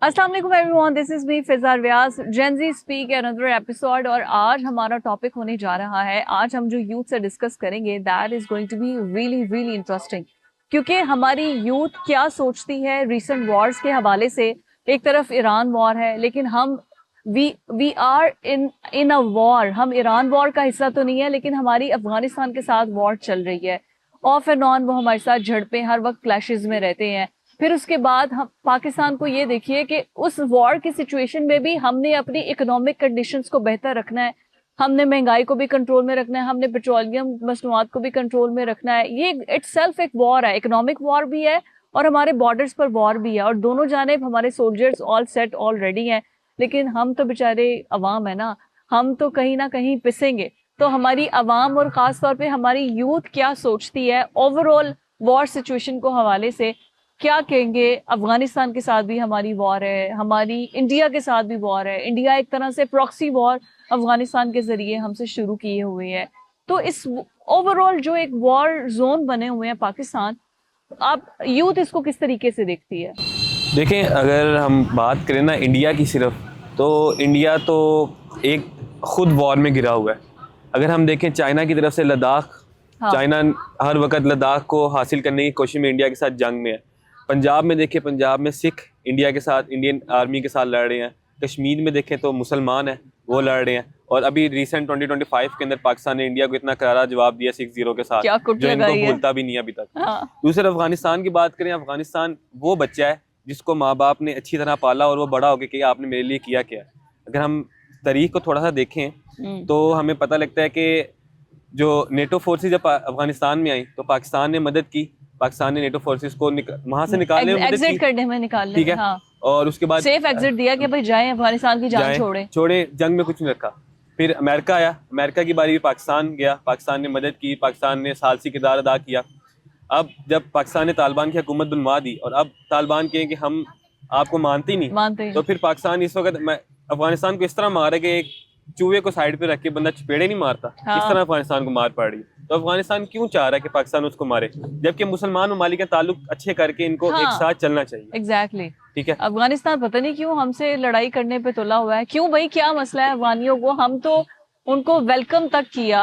अस्सलाम वालेकुम everyone, this is me Fiza Vyas, Gen Z speak another episode. और आज हमारा टॉपिक होने जा रहा है, आज हम जो यूथ से डिस्कस करेंगे that is going to be really really interesting. क्योंकि हमारी यूथ क्या सोचती है रिसेंट वॉर्स के हवाले से। एक तरफ ईरान वॉर है, लेकिन हम we are in in a war. हम ईरान वॉर का हिस्सा तो नहीं है, लेकिन हमारी अफगानिस्तान के साथ वॉर चल रही है। ऑफ एंड ऑन वो हमारे साथ झड़पें, हर वक्त क्लैशेस में रहते हैं। फिर उसके बाद हम पाकिस्तान को ये देखिए कि उस वॉर की सिचुएशन में भी हमने अपनी इकोनॉमिक कंडीशंस को बेहतर रखना है। हमने महंगाई को भी कंट्रोल में रखना है, हमने पेट्रोलियम मसनूआत को भी कंट्रोल में रखना है। ये इटसेल्फ एक वॉर है, इकोनॉमिक वॉर भी है और हमारे बॉर्डर्स पर वॉर भी है। और दोनों जानिब हमारे सोल्जर्स ऑल सेट ऑलरेडी हैं, लेकिन हम तो बेचारे अवाम है ना, हम तो कहीं ना कहीं पिसेंगे। तो हमारी अवाम और ख़ास तौर पे हमारी यूथ क्या सोचती है ओवरऑल वॉर सिचुएशन को हवाले से, क्या कहेंगे। अफगानिस्तान के साथ भी हमारी वॉर है, हमारी इंडिया के साथ भी वॉर है। इंडिया एक तरह से प्रॉक्सी वॉर अफगानिस्तान के जरिए हमसे शुरू किए हुए है। तो इस ओवरऑल जो एक वॉर जोन बने हुए हैं पाकिस्तान, आप यूथ इसको किस तरीके से देखती है? देखें, अगर हम बात करें ना इंडिया की सिर्फ, तो इंडिया तो एक खुद वॉर में घिरा हुआ है। अगर हम देखें चाइना की तरफ से लद्दाख, हाँ। चाइना हर वक्त लद्दाख को हासिल करने की कोशिश में इंडिया के साथ जंग में है। पंजाब में देखें, पंजाब में सिख इंडिया के साथ, इंडियन आर्मी के साथ लड़ रहे हैं। कश्मीर में देखें तो मुसलमान हैं, वो लड़ रहे हैं। और अभी रिसेंट 2025 के अंदर पाकिस्तान ने इंडिया को इतना करारा जवाब दिया 6-0 के साथ, क्या कुट जो इनको लगाई है। भूलता भी नहीं है अभी तक। हाँ। दूसरे अफगानिस्तान की बात करें, अफगानिस्तान वो बच्चा है जिसको माँ बाप ने अच्छी तरह पाला और वो बड़ा हो गया कि आपने मेरे लिए किया क्या है। अगर हम तारीख को थोड़ा सा देखें तो हमें पता लगता है कि जो नेटो फोर्सेस जब अफगानिस्तान में आई तो पाकिस्तान ने मदद की। पाकिस्तान ने नेटो फोर्सेस को वहां से निकालने में मदद एग्जिट की, करने में निकालने ठीक में, है। हाँ। और उसके बाद सेफ एग्जिट दिया कि भाई जाएं, अफगानिस्तान की जान छोड़े, जंग में कुछ नहीं रखा। फिर अमेरिका आया, अमेरिका की बारी भी पाकिस्तान गया, पाकिस्तान ने मदद की, पाकिस्तान ने सालसी किरदार अदा किया। अब जब पाकिस्तान ने तालिबान की हुकूमत बनवा दी और अब तालिबान कहें कि हम आपको मानते ही नहीं, तो फिर पाकिस्तान इस वक्त अफगानिस्तान को इस तरह मारे कि एक चूहे को साइड पे रख के बंदा चपेड़े नहीं मारता, हाँ। इस तरह अफगानिस्तान को मार पड़ रही है। तो अफगानिस्तान क्यों चाह रहा है कि पाकिस्तान उसको मारे, जबकि मुसलमान ममालिक के ताल्लुक अच्छे करके इनको एक साथ चलना चाहिए। एग्जैक्टली, ठीक है। अफगानिस्तान पता नहीं क्यों हमसे लड़ाई करने पे तुला हुआ है। क्यों भाई, क्या मसला है अफगानियों को? हम तो उनको वेलकम तक किया।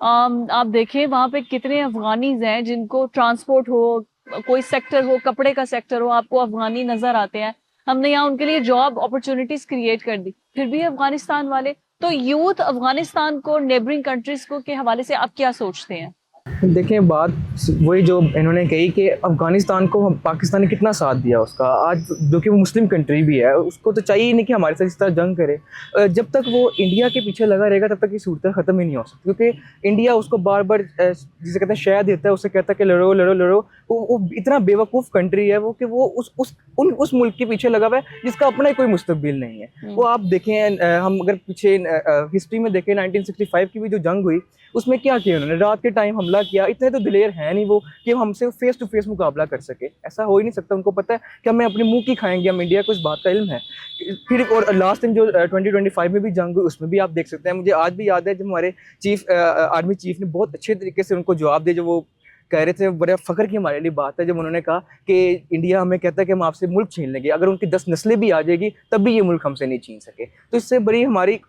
आप देखें वहां पे कितने अफगानीज हैं जिनको ट्रांसपोर्ट हो, कोई सेक्टर हो, कपड़े का सेक्टर हो, आपको अफगानी नजर आते हैं। हमने यहाँ उनके लिए जॉब अपॉर्चुनिटीज क्रिएट कर दी, फिर भी अफगानिस्तान वाले। तो यूथ अफगानिस्तान को, नेबरिंग कंट्रीज को के हवाले से आप क्या सोचते हैं? देखें, बात वही जो इन्होंने कही कि अफगानिस्तान को पाकिस्तान ने कितना साथ दिया उसका। आज जो कि वो मुस्लिम कंट्री भी है, उसको तो चाहिए ही नहीं कि हमारे साथ इस तरह जंग करे। जब तक वो इंडिया के पीछे लगा रहेगा तब तक ये सूरत ख़त्म ही नहीं हो सकती, क्योंकि इंडिया उसको बार बार जिसे कहते हैं शह देता है, उससे कहता है कि लड़ो लड़ो लड़ो। वो इतना बेवकूफ़ कंट्री है वो कि वो उस मुल्क के पीछे लगा हुआ है जिसका अपना ही कोई मुस्तकबिल नहीं है। वो आप देखें, हम अगर पीछे हिस्ट्री में देखें 1965 की भी जो जंग हुई, उसमें क्या किया उन्होंने? रात के टाइम हमला किया। इतने तो दिलेर हैं नहीं वो कि हमसे फेस टू फेस मुकाबला कर सके, ऐसा हो ही नहीं सकता। उनको पता है कि हमें अपने मुंह की खाएंगे, हम इंडिया को इस बात का इल्म है। फिर और लास्ट टाइम जो 2025 में भी जंग हुई, उसमें भी आप देख सकते हैं, मुझे आज भी याद है जब हमारे आर्मी चीफ ने बहुत अच्छे तरीके से उनको जवाब दिया। जो वो कह रहे थे, बड़े फख्र की हमारे लिए बात है जब उन्होंने कहा कि इंडिया हमें कहता है कि हम आपसे मुल्क छीन लेंगे, अगर उनकी 10 नस्लें भी आ जाएगी तब भी ये मुल्क हमसे नहीं छीन सके। तो इससे बड़ी हमारी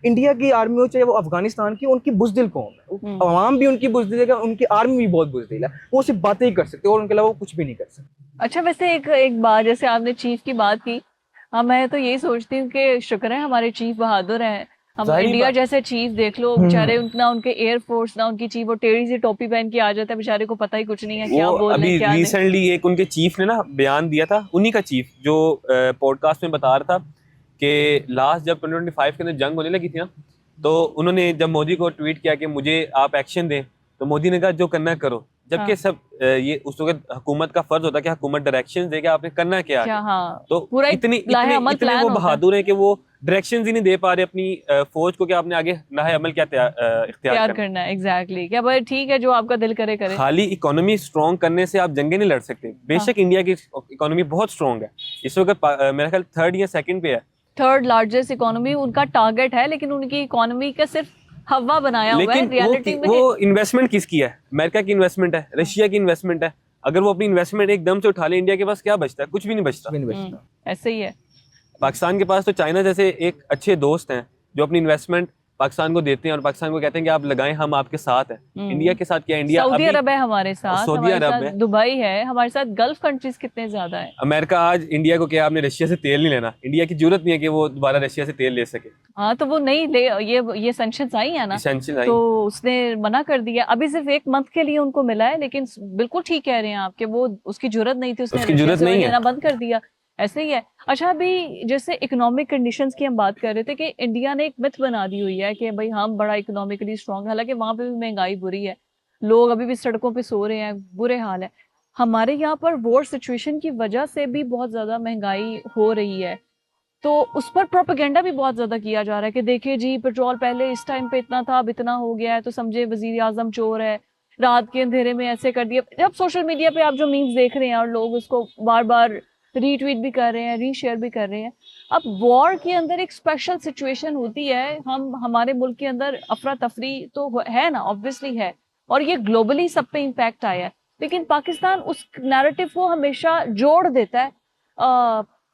इंडिया की आर्मी हो चाहे वो अफगानिस्तान की, उनकी बुजदिल कौम है। अवाम भी उनकी बुजदिल है, उनकी आर्मी भी बहुत बुजदिल है। वो सिर्फ बातें ही कर सकते और उनके अलावा वो कुछ भी नहीं कर सकते। अच्छा, वैसे एक बात, जैसे आपने चीफ की बात की, हाँ, मैं तो यही सोचती हूँ कि शुक्र है हमारे चीफ बहादुर हैं। हम इंडिया जैसे चीफ देख लो, बेचारे ना उनके एयरफोर्स ना उनकी चीफ, वो टेढ़ी सी टोपी पहन के आ जाता है, बेचारे को पता ही कुछ नहीं है क्या बोल रहे हैं क्या नहीं। रिसेंटली एक उनके चीफ ने ना बयान दिया था, उन्हीं का चीफ जो पॉडकास्ट में बता रहा था कि लास्ट जब 2025 के अंदर जंग होने लगी थी ना, तो उन्होंने जब मोदी को ट्वीट किया कि मुझे आप एक्शन दें, तो मोदी ने कहा जो करना है करो। जबकि सब ये उस वक्त हुकूमत का फर्ज होता है कि हुकूमत डायरेक्शंस दे कि आपने करना क्या है। हाँ, तो पूरा इतने वो बहादुर हैं कि वो डायरेक्शंस ही नहीं दे पा रहे अपनी फौज को कि आपने आगे नाहे अमल क्या इख्तियार करना है। एग्जैक्टली, क्या भाई ठीक है, जो आपका दिल करे करे। खाली इकोनॉमी स्ट्रॉन्ग करने से आप जंगे नहीं लड़ सकते। बेशक इंडिया की इकोनॉमी बहुत स्ट्रॉन्ग है, इस वक्त मेरा ख्याल 3rd या 2nd पे है, 3rd लार्जेस्ट इकोनॉमी उनका टारगेट है, लेकिन उनकी इकोनॉमी का सिर्फ हवा बनाया हुआ है। रियलिटी में वो इन्वेस्टमेंट किसकी है? अमेरिका की इन्वेस्टमेंट है, रशिया की इन्वेस्टमेंट है। अगर वो अपनी इन्वेस्टमेंट एकदम से उठा ले, इंडिया के पास क्या बचता है? कुछ भी नहीं बचता। ऐसे ही है। पाकिस्तान के पास तो चाइना जैसे एक अच्छे दोस्त हैं जो अपनी इन्वेस्टमेंट पाकिस्तान को देते हैं और पाकिस्तान को कहते हैं कि आप लगाएं, हम आपके साथ हैं। इंडिया के साथ क्या, इंडिया सऊदी अभी अरब है हमारे साथ, सऊदी हमारे अरब साथ है, दुबई है, हमारे साथ गल्फ कंट्रीज कितने ज्यादा है। अमेरिका आज इंडिया को क्या, आपने रशिया से तेल नहीं लेना, इंडिया की जरूरत नहीं है कि वो दोबारा रशिया से तेल ले सके। हाँ तो वो नहीं ले, ये सैंक्शंस आई है ना, एसेंशियल आई। तो उसने मना कर दिया। अभी सिर्फ 1 मंथ के लिए उनको मिला है, लेकिन बिल्कुल ठीक कह रहे हैं आप कि वो उसकी जरूरत नहीं थी, उसने उसकी रशिया जरूरत से नहीं लेना है। बंद कर दिया। ऐसे ही है। अच्छा, अभी जैसे इकोनॉमिक कंडीशंस की हम बात कर रहे थे कि इंडिया ने एक मिथ बना दी हुई है कि भाई हम बड़ा इकोनॉमिकली स्ट्रांग, हालांकि वहां पे भी महंगाई बुरी है, लोग अभी भी सड़कों पे सो रहे हैं, बुरे हाल है। हमारे यहाँ पर वॉर सिचुएशन की वजह से भी बहुत ज्यादा महंगाई हो रही है, तो उस पर प्रोपेगेंडा भी बहुत ज्यादा किया जा रहा है कि देखिए जी, पेट्रोल पहले इस टाइम पे इतना था, अब इतना हो गया है, तो समझे वजीर आजम चोर है, रात के अंधेरे में ऐसे कर दिया। जब सोशल मीडिया पे आप जो मीम्स देख रहे हैं और लोग उसको बार बार रीट्वीट भी कर रहे हैं, रीशेयर भी कर रहे हैं। अब वॉर के अंदर एक स्पेशल सिचुएशन होती है, हमारे मुल्क के अंदर अफरा तफरी तो है ना, ऑब्वियसली है, और ये ग्लोबली सब पे इम्पैक्ट आया है, लेकिन पाकिस्तान उस नैरेटिव को हमेशा जोड़ देता है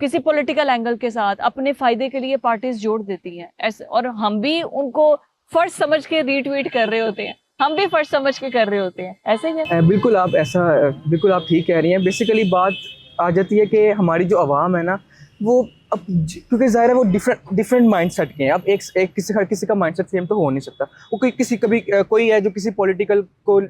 किसी पॉलिटिकल एंगल के साथ, अपने फायदे के लिए पार्टीज जोड़ देती हैं ऐसे, और हम भी उनको फर्ज समझ के रीट्वीट कर रहे होते हैं, हम भी फर्ज समझ के कर रहे होते हैं। ऐसे ही है। बिल्कुल आप ठीक कह रही हैं। बेसिकली बात आ जाती है कि हमारी जो आवाम है ना, वो अब क्योंकि ज़ाहिर है वो डिफरेंट माइंड सेट के हैं। अब एक हर किसी का माइंड सेट सेम तो हो नहीं सकता। वो कोई है जो किसी पॉलिटिकल को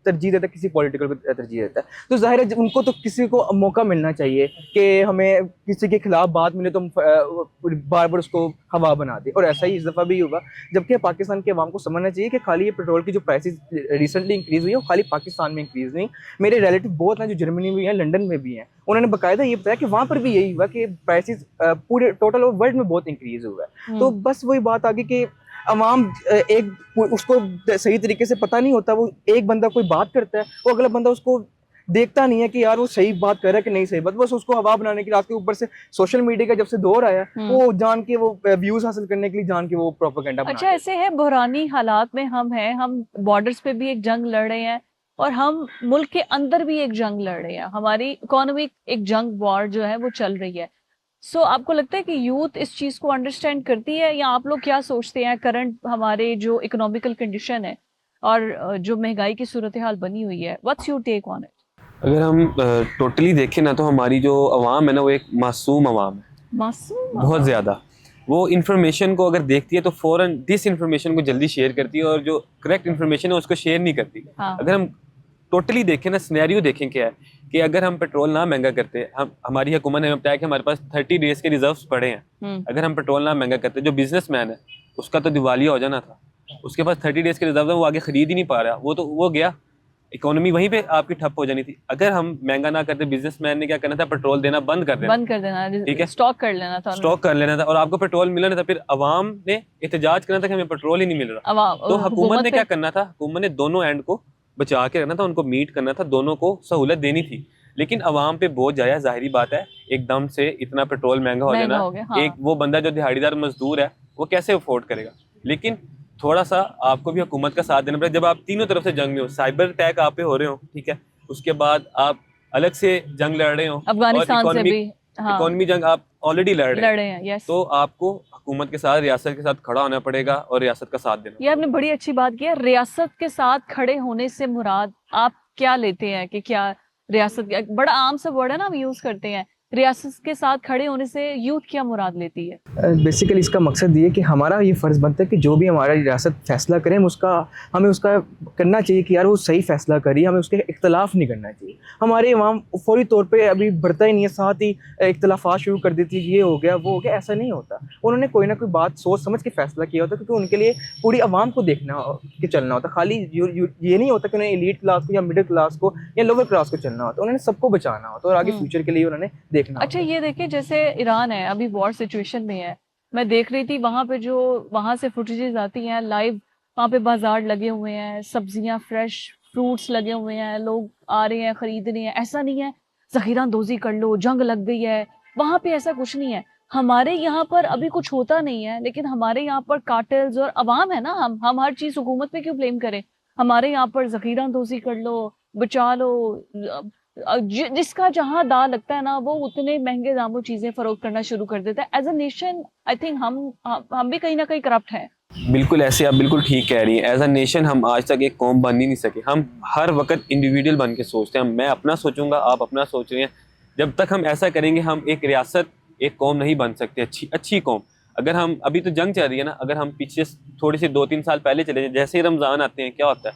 तरजीह देता है, किसी पॉलिटिकल को तरजीह देता है, तो ज़ाहिर है उनको तो किसी को मौका मिलना चाहिए कि हमें किसी के खिलाफ बात मिले तो हम बार बार उसको हवा बना दे, और ऐसा ही इस दफ़ा भी होगा। जबकि पाकिस्तान के अवाम को समझना चाहिए कि खाली ये पेट्रोल की जो प्राइसेस रिसेंटली इंक्रीज़ हुई है वो खाली पाकिस्तान में इंक्रीज़ नहीं। मेरे रिलेटिव बहुत हैं जो जर्मनी में भी हैं, लंदन में भी हैं, उन्होंने बाकायदा ये बताया कि वहाँ पर भी यही हुआ कि प्राइसेस पूरे टोटल वर्ल्ड में बहुत इंक्रीज हुआ है। तो बस वही बात आ गई कि अवाम उसको सही तरीके से पता नहीं होता। वो एक बंदा कोई बात करता है, वो अगला बंदा उसको देखता नहीं है कि यार वो सही बात कर रहा है कि नहीं सही बात, बस उसको हवा बनाने के लिए, आपके ऊपर से सोशल मीडिया का जब से दौर आया, वो जान के वो व्यूज हासिल करने के लिए जान के वो प्रोपेगेंडा बना। अच्छा, ऐसे है, बहरानी हालात में हम हैं, हम बॉर्डर्स पे भी एक जंग लड़ रहे हैं और हम मुल्क के अंदर भी एक जंग लड़ रहे हैं, हमारी इकोनॉमिक एक जंग वॉर जो है वो चल रही है। सो आपको लगता है कि यूथ इस चीज को अंडरस्टैंड करती है, या आप लोग क्या सोचते हैं करंट हमारे जो इकोनॉमिकल कंडीशन है और जो महंगाई की सूरत हाल बनी हुई है, what's your take on it? अगर हम टोटली देखें ना, तो हमारी जो अवाम है ना, वो एक मासूम अवाम है, मासूम बहुत ज़्यादा। वो इन्फॉर्मेशन को अगर देखती है तो फ़ौरन डिस इन्फॉर्मेशन को जल्दी शेयर करती है, और जो करेक्ट इन्फॉर्मेशन है उसको शेयर नहीं करती। हाँ। अगर हम टोटली देखें ना, सिनेरियो देखें क्या है कि अगर हम पेट्रोल ना महंगा करते, हमारी हुकूमत ने बताया कि हमारे पास 30 डेज के रिजर्व्स पड़े हैं, अगर हम पेट्रोल ना महंगा करते, जो बिजनेसमैन है उसका तो दिवालिया हो जाना था, उसके पास 30 डेज के रिजर्व है, वो आगे खरीद ही नहीं पा रहा, वो गया, इकोनॉमी वहीं पे आपकी ठप हो जानी थी। अगर हम महंगा ना करते, बिजनेसमैन ने क्या करना था, पेट्रोल देना बंद कर देना, ठीक है, स्टॉक कर लेना था, और आपको पेट्रोल मिलना था। फिर अवाम ने एहतजाज करना था कि हमें पेट्रोल ही नहीं मिल रहा, तो हुकूमत ने क्या करना था, हुकूमत ने दोनों एंड को बचा के रखना था, उनको मीट करना था, दोनों को सहूलत देनी थी। लेकिन अवाम पे बोझ आया, जाहिरी बात है, एकदम से इतना पेट्रोल महंगा हो जाना, हाँ। एक वो बंदा जो दिहाड़ीदार मजदूर है वो कैसे अफोर्ड करेगा। लेकिन थोड़ा सा आपको भी हुकूमत का साथ देना पड़ेगा। जब आप तीनों तरफ से जंग में हो, साइबर अटैक आप पे हो रहे हो, ठीक है, उसके बाद आप अलग से जंग लड़ रहे हो, अफगानिस्तान से भी इकोनॉमी जंग आप ऑलरेडी लड़ रहे हैं, यस। तो आपको हुकूमत के साथ, रियासत के साथ खड़ा होना पड़ेगा और रियासत का साथ देना। ये आपने बड़ी अच्छी बात की है, रियासत के साथ खड़े होने से मुराद आप क्या लेते हैं कि क्या रियासत, बड़ा आम सा वर्ड है ना हम यूज करते हैं, रियासत के साथ खड़े होने से यूथ क्या मुराद लेती है? बेसिकली इसका मकसद ये कि हमारा ये फ़र्ज़ बनता है कि जो भी हमारा रियासत फैसला करें, हमें उसका करना चाहिए कि यार वो सही फैसला करिए, हमें उसके इख्तलाफ नहीं करना चाहिए। हमारे इमाम फौरी तौर पे अभी बढ़ता ही नहीं है, साथ ही इख्तलाफात शुरू कर देती है, ये हो गया वो हो गया, ऐसा नहीं होता। उन्होंने कोई ना कोई बात सोच समझ के फैसला किया होता, क्योंकि उनके लिए पूरी आवाम को देखना कि चलना होता। खाली ये नहीं होता कि उन्हें एलीट क्लास को या मिडिल क्लास को या लोअर क्लास को चलना होता, उन्होंने सबको बचाना होता और आगे फ्यूचर के लिए उन्होंने देखना। अच्छा, ये देखिए, जैसे ईरान है, अभी वॉर सिचुएशन में है, मैं देख रही थी वहां पे जो वहां से फुटेजेस आती हैं लाइव, वहां पे बाजार लगे हुए हैं, सब्जियां फ्रेश, फ्रूट्स लगे हुए हैं, लोग आ रहे हैं खरीद रहे हैं, ऐसा नहीं है जखीरा अंदोजी कर लो, जंग लग गई है, वहां पे ऐसा कुछ नहीं है। हमारे यहाँ पर अभी कुछ होता नहीं है, लेकिन हमारे यहाँ पर कार्टेल्स और अवाम है ना, हम हर चीज हुकूमत पे क्यों ब्लेम करें? हमारे यहाँ पर जखीरा अंदोजी कर लो, बचा लो, जिसका जहां दांव लगता है ना, वो उतने महंगे दामों चीजें फरोख्त करना शुरू कर देता है। As a nation I think हम भी कहीं ना कहीं करप्ट हैं। बिल्कुल ऐसे आप बिल्कुल ठीक कह रही हैं। एज अ नेशन हम आज तक एक कौम बन ही नहीं सके। हम हर वक्त इंडिविजुअल बन के सोचते हैं, मैं अपना सोचूंगा, आप अपना सोच रहे हैं। जब तक हम ऐसा करेंगे हम एक रियासत, एक कौम नहीं बन सकते, अच्छी अच्छी कौम। अगर हम, अभी तो जंग चल रही है ना, अगर हम पीछे थोड़े से 2-3 साल पहले चले जाए, जैसे ही रमज़ान आते हैं क्या होता है,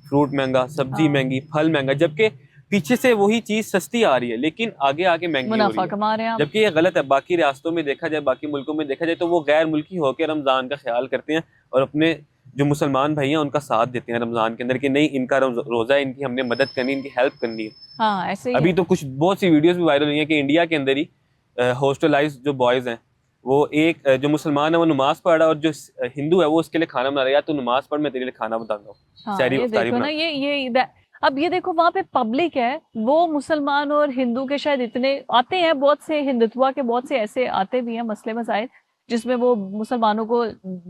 फ्रूट महंगा, सब्जी हाँ। महंगी, फल महंगा, जबकि पीछे से वही चीज़ सस्ती आ रही है लेकिन आगे आगे महंगी हो रही मुनाफा है। कमा रहे हैं आप। जबकि ये गलत है। बाकी रियासतों में देखा जाए, बाकी मुल्कों में देखा जाए तो वो गैर मुल्की होकर रमज़ान का ख्याल करते हैं और अपने जो मुसलमान भाई हैं उनका साथ देते हैं रमज़ान के अंदर कि नहीं, इनका रोज़ा है, इनकी हमने मदद करनी है, इनकी हेल्प करनी है। हाँ ऐसे ही अभी है। तो कुछ बहुत सी वीडियोस भी वायरल हुई हैं कि इंडिया के अंदर ही हॉस्टलाइज्ड जो बॉयज़ हैं, वो एक जो मुसलमान है वो नमाज पढ़ रहा है और जो हिंदू है वो उसके लिए खाना बना रहा है, या तो नमाज पढ़, मैं तेरे लिए खाना बताऊंगा हूँ, हाँ सहरी ये इफ्तारी देखो ना, बना। अब ये देखो वहां पे पब्लिक है, वो मुसलमान और हिंदू के शायद इतने आते हैं, बहुत से हिंदुत्वा के बहुत से ऐसे आते भी हैं मसले मसाइल जिसमें वो मुसलमानों को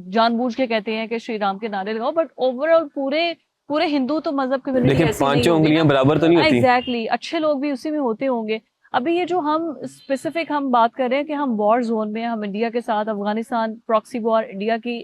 जानबूझ के कहते हैं कि श्री राम के नारे लगाओ, बट ओवरऑल पूरे पूरे हिंदू तो मजहब कम्युनिटी देखिए ऐसी नहीं पांचों होगी उंगलियां ना। बराबर तो नहीं होती। एग्जैक्टली, अच्छे लोग भी उसी में होते होंगे। अभी ये जो हम स्पेसिफिक हम बात कर रहे हैं कि हम वॉर जोन में हैं, हम इंडिया के साथ, अफगानिस्तान प्रॉक्सी वॉर इंडिया की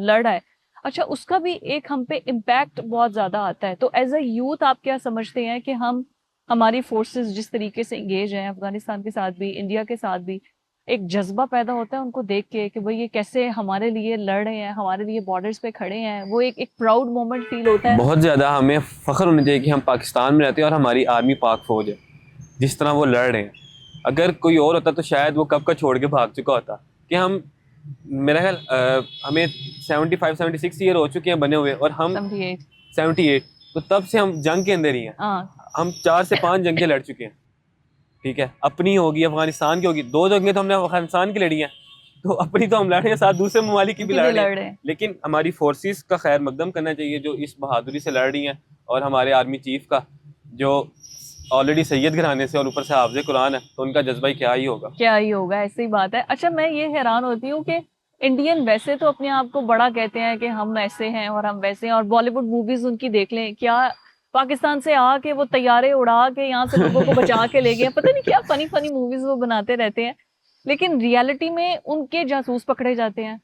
लड़ है, अच्छा उसका भी एक हम पे इम्पैक्ट बहुत ज्यादा आता है। तो एज अ यूथ आप क्या समझते हैं कि हम, हमारी फोर्सेस जिस तरीके से इंगेज हैं अफगानिस्तान के साथ भी, इंडिया के साथ भी, एक जज्बा पैदा होता है उनको देख के कि भाई ये कैसे हमारे लिए लड़ रहे हैं, हमारे लिए बॉर्डर्स पे खड़े हैं, वो एक प्राउड मोमेंट फील होता है। बहुत ज़्यादा हमें फ़ख्र होना चाहिए कि हम पाकिस्तान में रहते हैं और हमारी आर्मी पाक फौज है, जिस तरह वो लड़ रहे हैं। अगर कोई और होता तो शायद वो कब का छोड़ के भाग चुका होता। कि हम, मेरा ख्याल हमें 75-76 ईयर हो चुके हैं बने हुए, और हम 78। 78, तो तब से हम जंग के अंदर ही हैं। हाँ हम 4 से 5 जंगें लड़ चुके हैं, ठीक है, अपनी होगी, अफगानिस्तान की होगी, 2 जंगें तो हमने अफगानिस्तान की लड़ी हैं, तो अपनी तो हम लड़ रहे हैं, साथ दूसरे ममालिक की भी लड़ रहे हैं। लेकिन हमारी फोर्सेस का खैर मकदम करना चाहिए जो इस बहादुरी से लड़ रही हैं, और हमारे आर्मी चीफ का जो ऑलरेडी सैयद घराने से और ऊपर से हाफिज़ कुरान है, तो उनका जज्बा ही क्या ही होगा। क्या ही होगा, ऐसी बात है। अच्छा मैं ये हैरान होती हूँ कि इंडियन वैसे तो अपने आप को बड़ा कहते हैं कि हम ऐसे हैं और हम वैसे हैं, और बॉलीवुड मूवीज उनकी देख लें, क्या पाकिस्तान से आके वो तैयारे उड़ा के यहाँ से लोगों को बचा के ले गए, पता नहीं क्या फनी फनी मूवीज वो बनाते रहते हैं, लेकिन रियलिटी में उनके जासूस पकड़े जाते हैं।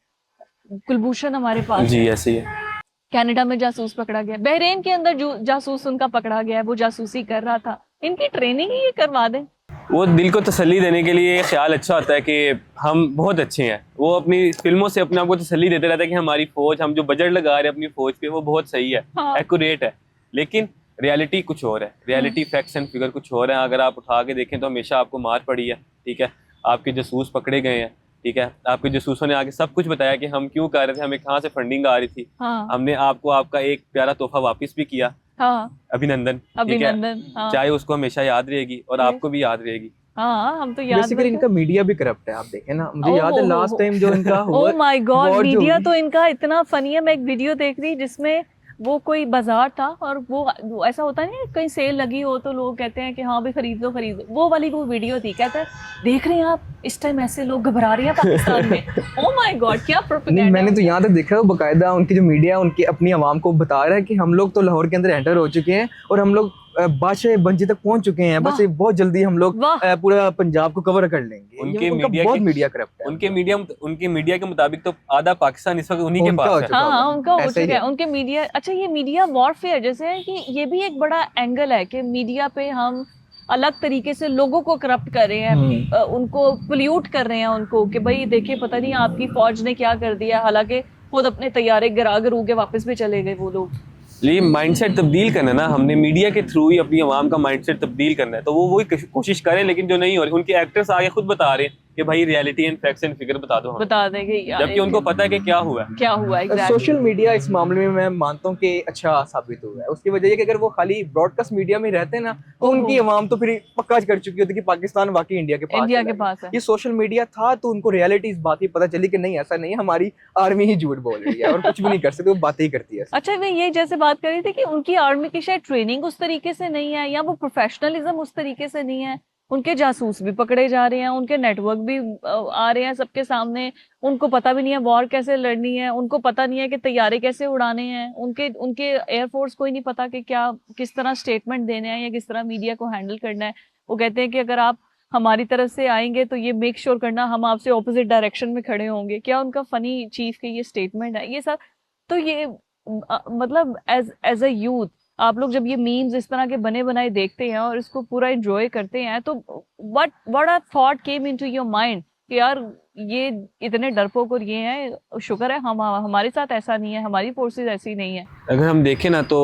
कुलभूषण हमारे पास जी है, ऐसे ही है। कनाडा में जासूस पकड़ा गया, बहरीन के अंदर जो जासूस उनका पकड़ा गया है, वो जासूसी कर रहा था। इनकी ट्रेनिंग ही ये करवा दें। वो दिल को तसल्ली देने के लिए ख्याल अच्छा होता है कि हम बहुत अच्छे हैं। वो अपनी फिल्मों से अपने आप को तसल्ली देते रहता है कि हमारी फौज, हम जो बजट लगा रहे हैं अपनी फौज पे वो बहुत सही है, हाँ। एक्यूरेट है। लेकिन रियलिटी कुछ और है, रियलिटी फैक्ट्स एंड फिगर कुछ और है। अगर आप उठा के देखें तो हमेशा आपको मार पड़ी है, ठीक है, आपके जासूस पकड़े गए हैं, ठीक है, आपके जासूसों ने आके सब कुछ बताया कि हम क्यों कर रहे थे, हमें कहाँ से फंडिंग आ रही थी। हाँ हमने आपको आपका एक प्यारा तोहफा वापस भी किया, हाँ अभिनंदन, ठीक है, अभिनंदन। हाँ चाहे उसको हमेशा याद रहेगी और Yes. आपको भी याद रहेगी। हाँ हम तो याद बेसिकली इनका मीडिया भी करप्ट है, आप देखें ना, मुझे याद है लास्ट टाइम जो इनका हुआ, ओ माय गॉड, war जो मीडिया हुई। तो इनका इतना फनी है। मैं एक वीडियो देख रही जिसमें वो कोई बाजार था और वो ऐसा होता नहीं है, कहीं सेल लगी हो तो लोग कहते हैं कि हाँ भाई खरीद लो खरीद लो, वो वाली वो वीडियो थी। कहता है देख रहे हैं आप इस टाइम ऐसे लोग घबरा रहे हैं पाकिस्तान में। ओ माय गॉड क्या नहीं, प्रोपेगेंडा। मैंने तो यहाँ तक देखा है बाकायदा उनकी जो मीडिया उनकी अपनी आवाम को बता रहा है कि हम लोग तो लाहौर के अंदर एंटर हो चुके हैं और हम लोग बादशाह बंजी तक पहुंच चुके हैं, बस वाह। ये बहुत जल्दी हम लोग वाह। पूरा पंजाब को कवर कर लेंगे। उनके ये उनका मीडिया बहुत के- मीडिया करप्ट है। उनके मीडिया के मुताबिक तो आधा पाकिस्तान इस वक्त उन्हीं के उनका पास हो है। चुका हाँ हाँ होगा। उनका हो ऐसा ही चुका है है। उनके मीडिया। अच्छा ये मीडिया वॉरफेयर जैसे है कि ये भी एक बड़ा एंगल है कि मीडिया पे हम अलग तरीके से लोगों को करप्ट कर रहे हैं, उनको पोल्यूट कर रहे हैं उनको कि भाई देखिए पता नहीं आपकी फौज ने क्या कर दिया, हालांकि खुद अपने तैयारे गिरा गिरू के वापस भी चले गए वो लोग। ये माइंडसेट तब्दील करना है ना, हमने मीडिया के थ्रू ही अपनी आवाम का माइंडसेट तब्दील करना है, तो वो वही कोशिश करें, लेकिन जो नहीं हो रही, उनके एक्टर्स आगे खुद बता रहे हैं कि भाई reality and facts and figure बता दो हमें, बता देंगे यार जबकि उनको पता है कि क्या हुआ है। क्या हुआ एग्जैक्टली। सोशल मीडिया इस मामले में मैं मानता हूँ कि अच्छा साबित हुआ है। उसकी वजह ये कि अगर वो खाली ब्रॉडकास्ट मीडिया में रहते ना तो उनकी आवाम तो फिर पक्का कर चुकी होती कि पाकिस्तान वाकई इंडिया के पास इंडिया चला के गया। पास है। ये सोशल मीडिया था तो उनको रियलिटी इस बात की पता चली कि नहीं ऐसा नहीं है, हमारी आर्मी ही झूठ बोल रही है और कुछ भी नहीं कर सकते, वो बातें ही करती है। अच्छा मैं ये जैसे बात कर रही थी कि उनकी आर्मी की शायद ट्रेनिंग उस तरीके से नहीं है या वो प्रोफेशनलिज्म उस तरीके से नहीं है उनके जासूस भी पकड़े जा रहे हैं, उनके नेटवर्क भी आ रहे हैं सबके सामने। उनको पता भी नहीं है वॉर कैसे लड़नी है, उनको पता नहीं है कि तैयारे कैसे उड़ाने हैं, उनके उनके एयरफोर्स को ही नहीं पता कि क्या किस तरह स्टेटमेंट देने हैं या किस तरह मीडिया को हैंडल करना है। वो कहते हैं कि अगर आप हमारी तरफ से आएंगे तो ये मेक श्योर करना हम आपसे ऑपोजिट डायरेक्शन में खड़े होंगे। क्या उनका फनी चीफ के ये स्टेटमेंट है ये सब। तो ये मतलब एज अ यूथ आप लोग जब ये मीम्स इस तरह के बने बनाए देखते हैं और इसको पूरा एंजॉय करते हैं तो what a thought came into your mind कि यार ये इतने डरपोक और ये हैं, शुक्र है हम हमारे साथ ऐसा नहीं है, हमारी फोर्सेस ऐसी नहीं है। अगर हम देखें ना तो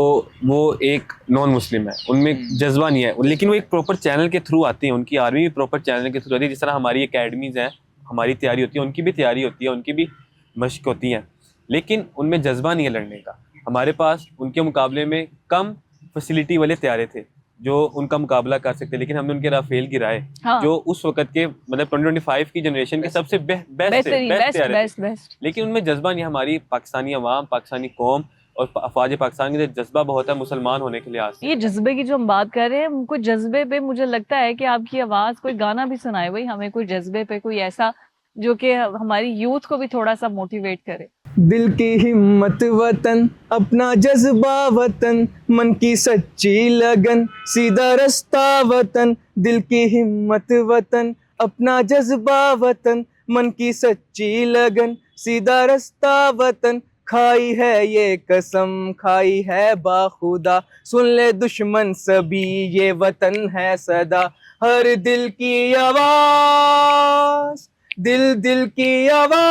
वो एक नॉन मुस्लिम है, उनमें जज्बा नहीं है, लेकिन वो एक प्रॉपर चैनल के थ्रू आती है, उनकी आर्मी भी प्रॉपर चैनल के थ्रू आती है। जिस तरह हमारी एकेडमीज हैं, हमारी तैयारी होती है, उनकी भी तैयारी होती है, उनकी भी मशक होती है, लेकिन उनमें जज्बा नहीं है लड़ने का। हमारे पास उनके मुकाबले में कम फैसिलिटी वाले तैयारे थे जो उनका मुकाबला कर सकते, लेकिन हमने उनके राफेल गिराए। हाँ। जो उस वक्त के मतलब 2025 की जनरेशन के सबसे बेस्ट तैयारे थे, लेकिन उनमें जज्बा नहीं। हमारी पाकिस्तानी अवाम, पाकिस्तानी कौम और अफवाज पाकिस्तान के जज्बा बहुत है मुसलमान होने के लिहाज से। ये जज्बे की जो हम बात कर रहे हैं, कोई जज्बे पे मुझे लगता है कि आपकी आवाज कोई गाना भी सुनाए भाई हमें, कोई जज्बे पे कोई ऐसा जो कि हमारी यूथ को भी थोड़ा सा मोटिवेट करे। दिल की हिम्मत वतन, अपना जज्बा वतन, मन की सच्ची लगन, सीधा रास्ता वतन। दिल की हिम्मत वतन, अपना जज्बा वतन, मन की सच्ची लगन, सीधा रास्ता वतन। खाई है ये कसम, खाई है बाखुदा, सुन ले दुश्मन सभी, ये वतन है सदा। हर दिल की आवाज, दिल दिल की आवाज,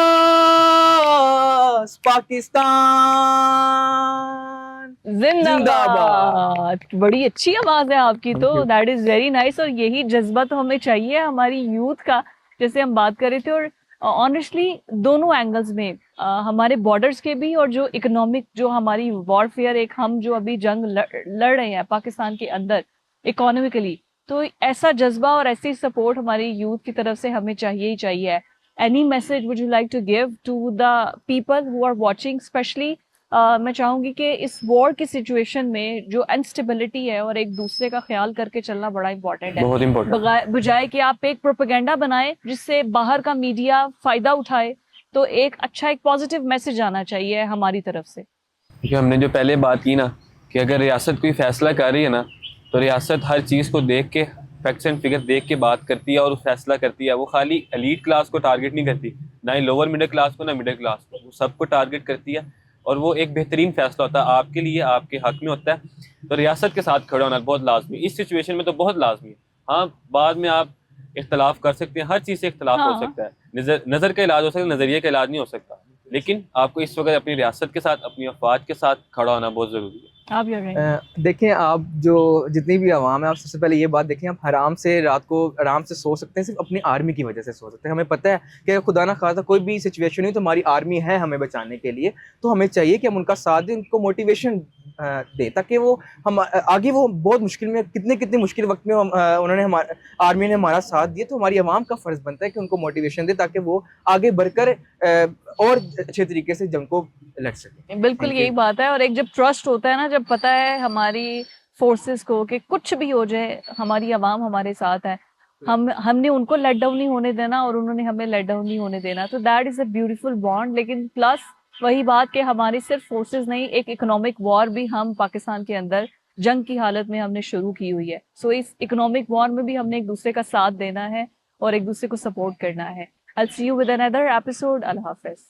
पाकिस्तान जिंदाबाद। बड़ी अच्छी आवाज है आपकी तो, दैट इज वेरी नाइस। और यही जज्बा तो हमें चाहिए हमारी यूथ का, जैसे हम बात कर रहे थे। और ऑनेस्टली दोनों एंगल्स में हमारे बॉर्डर्स के भी और जो इकोनॉमिक जो हमारी वॉरफेयर एक हम जो अभी जंग लड़ रहे हैं पाकिस्तान के अंदर इकोनॉमिकली, तो ऐसा जज्बा और ऐसी सपोर्ट हमारी यूथ की तरफ से हमें चाहिए ही चाहिए। Any message would you like to give to the people who are watching specially? मैं चाहूंगी कि इस वॉर की सिचुएशन में जो अनस्टेबिलिटी है और एक दूसरे का ख्याल करके चलना बड़ा इंपॉर्टेंट है, बहुत इम्पोर्टेंट। बजाय कि आप एक प्रोपेगेंडा बनाए जिससे बाहर का मीडिया फायदा उठाए, तो एक अच्छा एक पॉजिटिव मैसेज आना चाहिए हमारी तरफ से। क्योंकि हमने जो पहले बात की ना कि अगर रियासत कोई फैसला कर रही है ना तो रियासत हर चीज़ को देख के, फैक्ट्स एंड फिगर देख के बात करती है और फैसला करती है। वो खाली एलीट क्लास को टारगेट नहीं करती, ना ही लोअर मिडिल क्लास को, ना मिडिल क्लास को, वो सबको टारगेट करती है। और वो एक बेहतरीन फैसला होता है आपके लिए, आपके हक में होता है। तो रियासत के साथ खड़ा होना बहुत लाजमी, इस सिचुएशन में तो बहुत लाजमी है। हाँ, बाद में आप इख्तलाफ कर सकते हैं, हर चीज़ से इख्तलाफ हो सकता है, नज़र का इलाज हो सकता है, नज़रिए का इलाज नहीं हो सकता। लेकिन आपको इस वक्त अपनी रियासत के साथ, अपनी अफवाज के साथ खड़ा होना बहुत ज़रूरी है। आप देखें, आप जो जितनी भी आवाम है, आप सबसे पहले ये बात देखें, आप आराम से रात को आराम से सो सकते हैं, सिर्फ अपनी आर्मी की वजह से सो सकते हैं। हमें पता है कि खुदा ना खासा कोई भी सिचुएशन हुई तो हमारी आर्मी है हमें बचाने के लिए। तो हमें चाहिए कि हम उनका साथ दें, उनको मोटिवेशन दें, ताकि वो हम आगे, वो बहुत मुश्किल में, कितने मुश्किल वक्त में उन्होंने हमारा आर्मी ने हमारा साथ दिया। तो हमारी आवाम का फ़र्ज़ बनता है कि उनको मोटिवेशन दे ताकि वो आगे बढ़कर और अच्छे तरीके से जंग को लड़ सके। बिल्कुल यही बात है। और एक जब ट्रस्ट होता है ना, जब पता है हमारी फोर्सेस को कि कुछ भी हो जाए हमारी आवाम हमारे साथ है, हमने उनको लेट डाउन नहीं होने देना और उन्होंने हमें लेट डाउन नहीं होने देना, तो that is a beautiful bond. लेकिन प्लस वही बात कि हमारी सिर्फ फोर्सेस नहीं, एक इकोनॉमिक वॉर भी हम पाकिस्तान के अंदर जंग की हालत में हमने शुरू की हुई है। सो इस इकोनॉमिक वॉर में भी हमने एक दूसरे का साथ देना है और एक दूसरे को सपोर्ट करना है। I'll see you with another episode. Allah Hafiz.